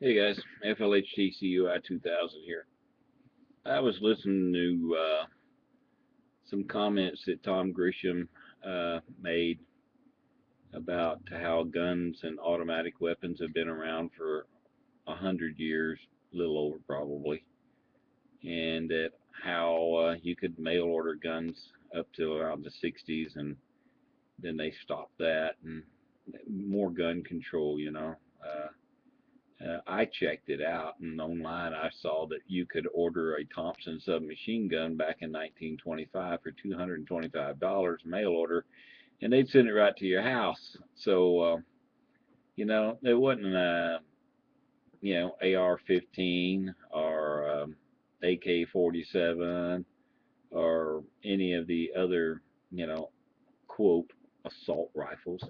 Hey guys, FLHTCUI 2000 here. I was listening to some comments that Tom Grisham made about how guns and automatic weapons have been around for 100 years, a little over probably, and that how you could mail order guns up to around the 60s, and then they stopped that, and more gun control. I checked it out, and online I saw that you could order a Thompson submachine gun back in 1925 for $225 mail order, and they'd send it right to your house. So, it wasn't AR-15 or AK-47 or any of the other, you know, quote assault rifles.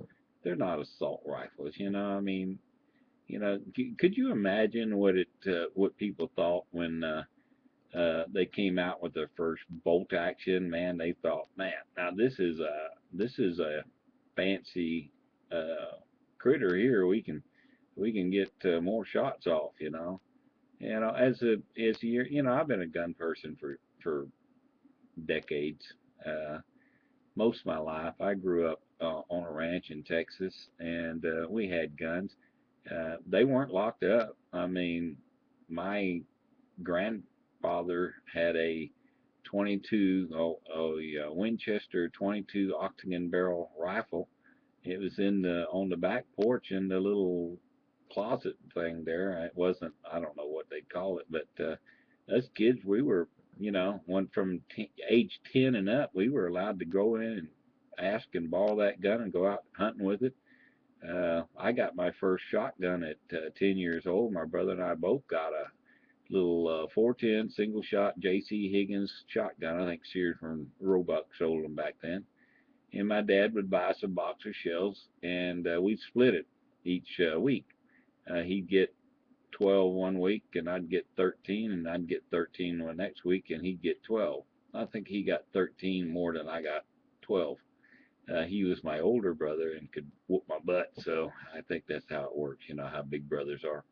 They're not assault rifles. I mean, could you imagine what people thought when they came out with their first bolt action? Man, they thought, man, now this is a fancy critter here. We can get more shots off. As a year, I've been a gun person for decades. Uh, most of my life, I grew up on a ranch in Texas, and we had guns. They weren't locked up. I mean, my grandfather had a 22, a Winchester 22 octagon barrel rifle. It was on the back porch in the little closet thing there. It wasn't, I don't know what they'd call it, but us kids, we were, when from age 10 and up, we were allowed to go in and ask and borrow that gun and go out hunting with it. I got my first shotgun at 10 years old. My brother and I both got a little 410 single shot J.C. Higgins shotgun. I think Sears from Roebuck sold them back then. And my dad would buy us a box of shells, and we'd split it each week. He'd get 12 one week, and I'd get 13, and I'd get 13 the next week, and he'd get 12. I think he got 13 more than I got 12. He was my older brother and could whoop my butt, so I think that's how it works. You know how big brothers are.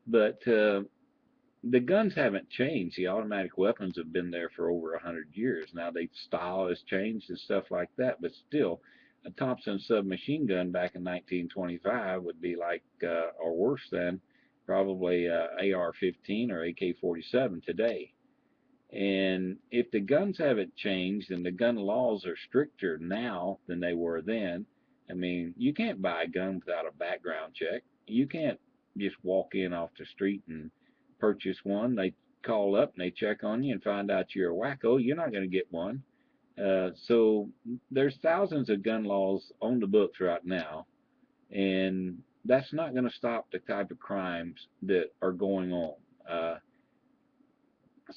But the guns haven't changed. The automatic weapons have been there for over 100 years. Now the style has changed and stuff like that, but still, a Thompson submachine gun back in 1925 would be like, or worse than, probably AR-15 or AK-47 today. And if the guns haven't changed and the gun laws are stricter now than they were then, I mean, you can't buy a gun without a background check. You can't just walk in off the street and purchase one. They call up and they check on you and find out you're a wacko. You're not going to get one. So there's thousands of gun laws on the books right now, and that's not going to stop the type of crimes that are going on. Uh,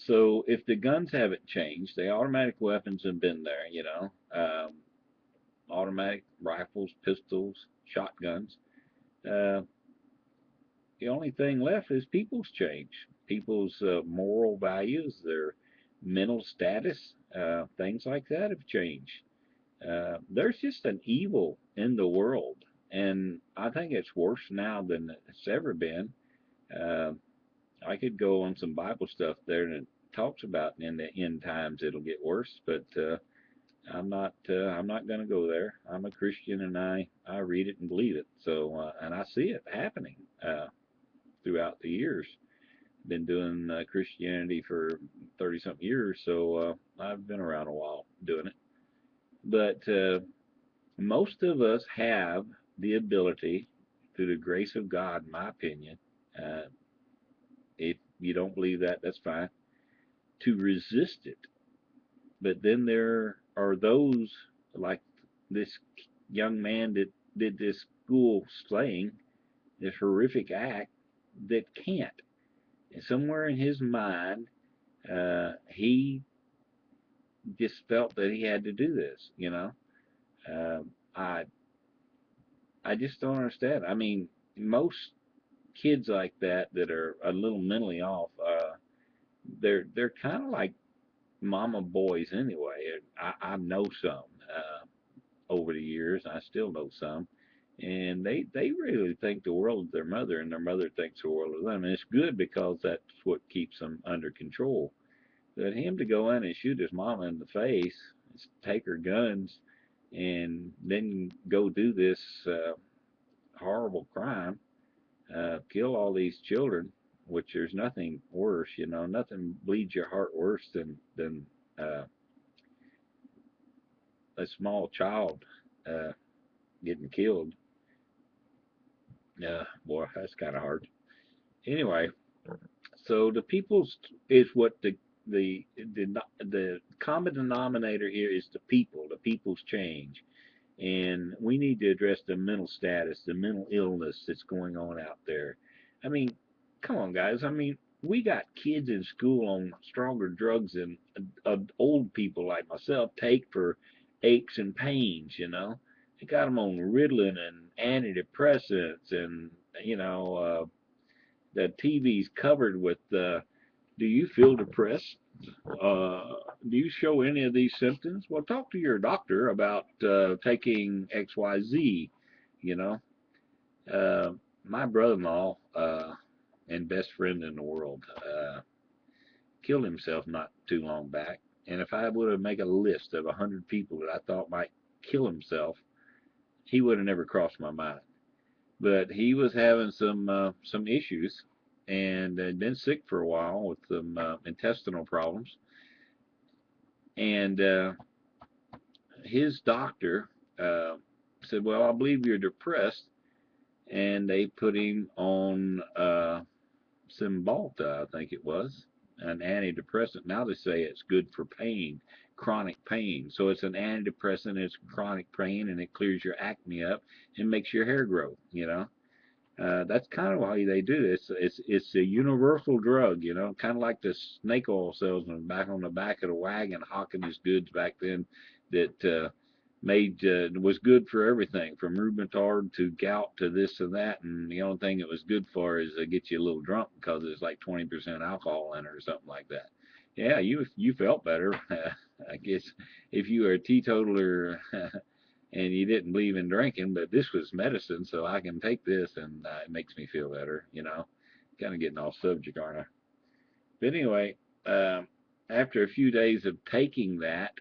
so if the guns haven't changed, the automatic weapons have been there, automatic rifles, pistols, shotguns. Uh, the only thing left is people's change, people's moral values, their mental status, things like that have changed. There's just an evil in the world, and I think it's worse now than it's ever been. Uh, I could go on some Bible stuff there and it talks about in the end times it'll get worse, but I'm not going to go there. I'm a Christian and I read it and believe it. So and I see it happening throughout the years. Been doing Christianity for 30 something years, so I've been around a while doing it. But most of us have the ability, through the grace of God, in my opinion. Uh, if you don't believe that, that's fine. To resist it. But then there are those like this young man that did this school slaying, this horrific act, that can't. And somewhere in his mind, he just felt that he had to do this. I just don't understand. I mean, most kids like that are a little mentally off, they're kind of like mama boys anyway. I know some over the years. I still know some, and they really think the world of their mother, and their mother thinks the world of them. And it's good because that's what keeps them under control. But him to go in and shoot his mama in the face, take her guns, and then go do this horrible crime, kill all these children, which there's nothing worse, nothing bleeds your heart worse than uh, a small child uh, getting killed. Boy, that's kind of hard. Anyway, so the people's is what the common denominator here is the people. The people's change, and we need to address the mental status, the mental illness that's going on out there. I mean, come on, guys. I mean, we got kids in school on stronger drugs than old people like myself take for aches and pains. They got them on Ritalin and antidepressants, and the TV's covered with. Do you feel depressed? Do you show any of these symptoms? Well, talk to your doctor about taking XYZ. You know, uh, my brother-in-law and best friend in the world killed himself not too long back. And if I would have made a list of 100 people that I thought might kill himself, he would have never crossed my mind. But he was having some issues and had been sick for a while with some intestinal problems. And his doctor uh, said, "Well, I believe you're depressed," and they put him on Cymbalta, I think it was, an antidepressant. Now they say it's good for pain, chronic pain. So it's an antidepressant, it's chronic pain, and it clears your acne up and makes your hair grow. That's kind of why they do this. It's a universal drug, kind of like the snake oil salesman back on the back of the wagon hawking his goods back then that made was good for everything from rheumatoid to gout to this and that. And the only thing it was good for is to get you a little drunk because it's like 20% alcohol in it or something like that. Yeah, you felt better. I guess if you were a teetotaler and you didn't believe in drinking, but this was medicine, so I can take this and it makes me feel better. Kind of getting off subject, aren't I? But anyway, after a few days of taking that,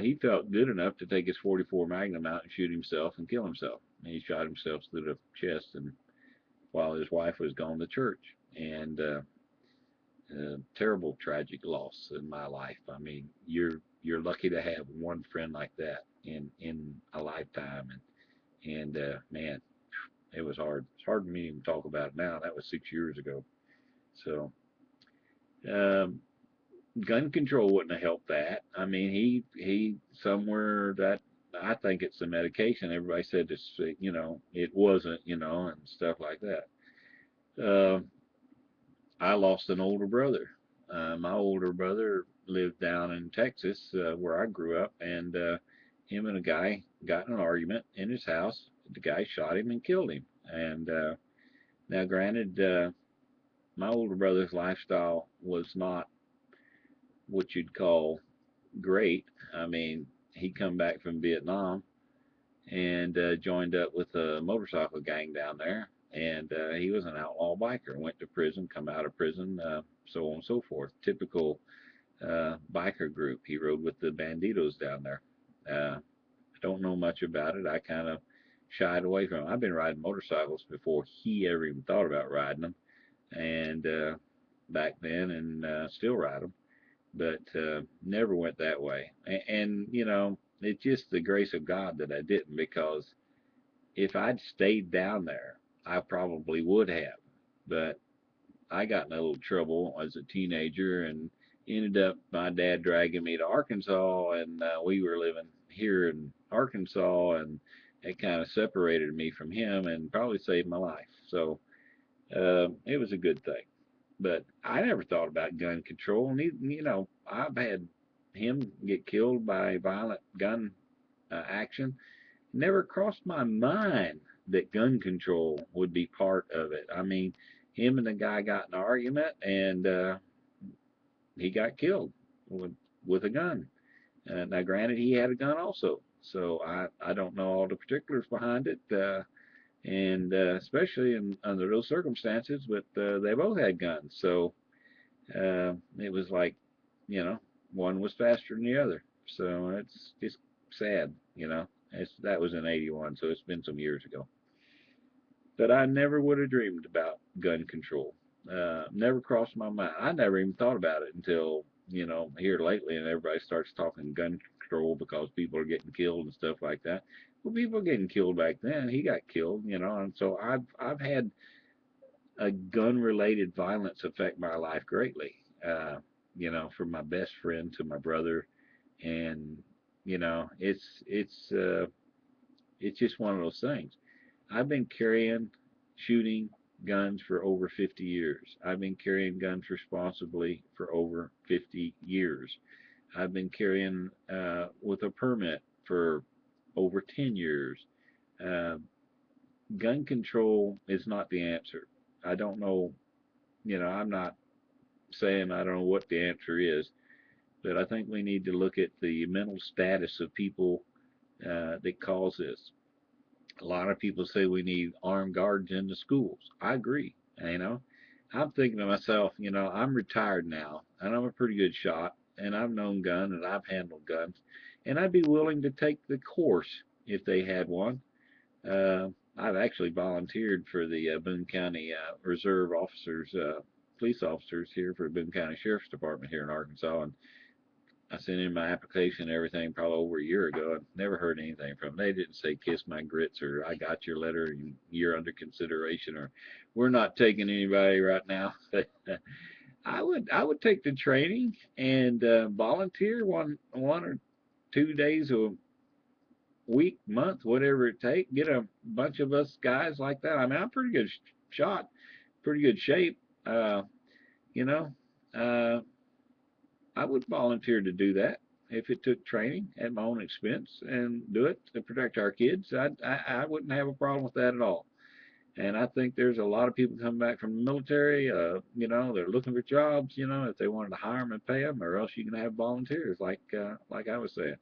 he felt good enough to take his 44 Magnum out and shoot himself and kill himself. And he shot himself through the chest, and while his wife was gone to church. And terrible, tragic loss in my life. I mean, you're lucky to have one friend like that in a lifetime, and man, it was hard. It's hard for me to even talk about it now. That was 6 years ago. So, um, gun control wouldn't have helped that. I mean, he somewhere that I think it's the medication. Everybody said this, it wasn't, and stuff like that. Uh, I lost an older brother. My older brother lived down in Texas, where I grew up, and him and a guy got in an argument in his house. The guy shot him and killed him. And now, granted, my older brother's lifestyle was not what you'd call great. I mean, he come back from Vietnam and joined up with a motorcycle gang down there, and he was an outlaw biker. Went to prison, come out of prison, so on and so forth. Typical biker group. He rode with the banditos down there. I don't know much about it. I kind of shied away from it. I've been riding motorcycles before he ever even thought about riding them, and back then, and still ride them, but never went that way. And it's just the grace of God that I didn't, because if I'd stayed down there, I probably would have. But I got in a little trouble as a teenager and ended up my dad dragging me to Arkansas, and we were living here in Arkansas, and it kind of separated me from him and probably saved my life. So it was a good thing. But I never thought about gun control. And I've had him get killed by violent gun action. Never crossed my mind that gun control would be part of it. I mean, him and the guy got in an argument, and he got killed with a gun. Now, granted, he had a gun also. So I don't know all the particulars behind it, and especially in under those circumstances. But they both had guns, so it was like, you know, one was faster than the other. So it's just sad, you know. That was in '81, so it's been some years ago. But I never would have dreamed about gun control. Never crossed my mind. I never even thought about it until, you know, here lately, and everybody starts talking gun control because people are getting killed and stuff like that. Well, people were getting killed back then. He got killed, you know, and so I've had a gun-related violence affect my life greatly. Uh, you know, from my best friend to my brother, and you know, it's just one of those things. I've been carrying, shooting guns for over 50 years. I've been carrying guns responsibly for over 50 years. I've been carrying with a permit for over 10 years. Uh, Gun control is not the answer. I don't know, you know, I'm not saying I don't know what the answer is, but I think we need to look at the mental status of people that cause this. A lot of people say we need armed guards in the schools. I agree. You know, I'm thinking to myself, you know, I'm retired now, and I'm a pretty good shot, and I've known gun and I've handled guns, and I'd be willing to take the course if they had one. Uh, I've actually volunteered for the Boone County Reserve officers, police officers here for Boone County Sheriff's Department here in Arkansas, and I sent in my application and everything probably over a year ago. I never heard anything from them. They didn't say kiss my grits or I got your letter and you're under consideration or we're not taking anybody right now. I would take the training and volunteer one or 2 days a week, month, whatever it takes. Get a bunch of us guys like that. I mean, I'm pretty good shot, pretty good shape. Uh, you know, uh, I would volunteer to do that if it took training at my own expense and do it to protect our kids. I wouldn't have a problem with that at all. And I think there's a lot of people coming back from the military. You know, they're looking for jobs. You know, if they wanted to hire them and pay them, or else you can have volunteers, like I was saying.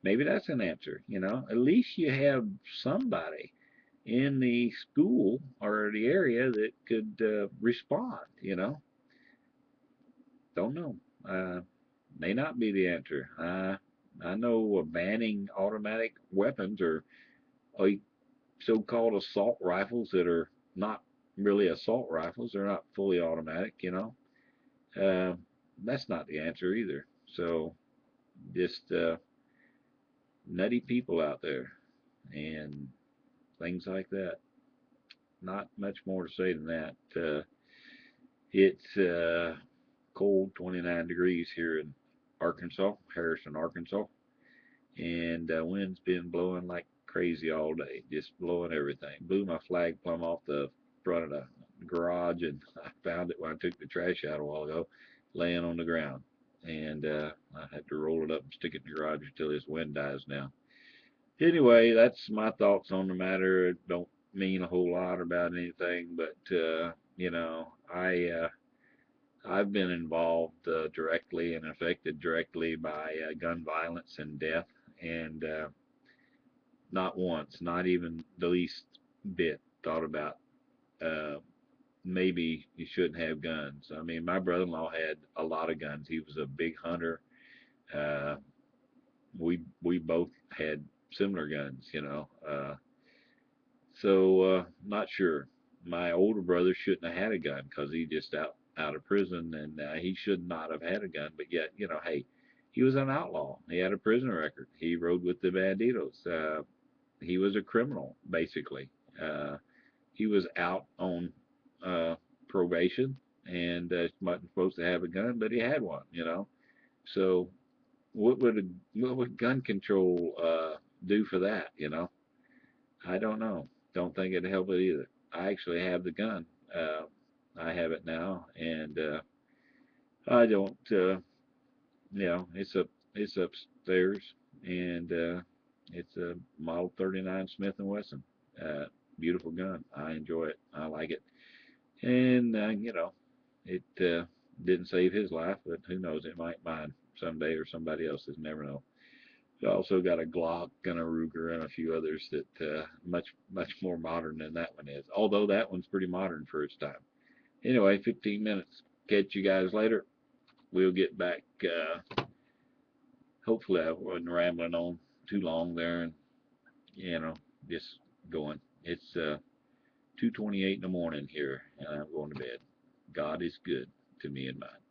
Maybe that's an answer. You know, at least you have somebody in the school or the area that could respond. You know, don't know. May not be the answer. I know banning automatic weapons or so-called assault rifles that are not really assault rifles. They're not fully automatic, you know. Uh, that's not the answer either. So just nutty people out there and things like that. Not much more to say than that. It's cold, 29 degrees here in Arkansas, Harrison, Arkansas. And wind's been blowing like crazy all day, just blowing everything. Blew my flag plumb off the front of the garage, and I found it when I took the trash out a while ago, laying on the ground. And I had to roll it up and stick it in the garage until this wind dies now. Anyway, that's my thoughts on the matter. It don't mean a whole lot about anything, but you know, I've been involved directly and affected directly by gun violence and death, and not once, not even the least bit, thought about uh, maybe you shouldn't have guns. I mean, my brother-in-law had a lot of guns. He was a big hunter. Uh, we both had similar guns, you know. Not sure. My older brother shouldn't have had a gun because he just out of prison and he should not have had a gun. But yet, you know, hey, he was an outlaw. He had a prison record. He rode with the banditos. He was a criminal basically. Uh, he was out on uh, probation and wasn't supposed to have a gun, but he had one. You know, so what would gun control do for that? You know, I don't know. Don't think it'd help it either. I actually have the gun. Uh, I have it now, and I don't. You know, it's upstairs, and it's a Model 39 Smith and Wesson. Uh, Beautiful gun. I enjoy it. I like it, and you know, it didn't save his life, but who knows? It might mine someday or somebody else's. Never know. I also got a Glock and a Ruger and a few others that much more modern than that one is. Although that one's pretty modern for its time. Anyway, 15 minutes. Catch you guys later. We'll get back. Hopefully, I wasn't rambling on too long there, and you know, just going. It's 2:28 in the morning here, and I'm going to bed. God is good to me and mine.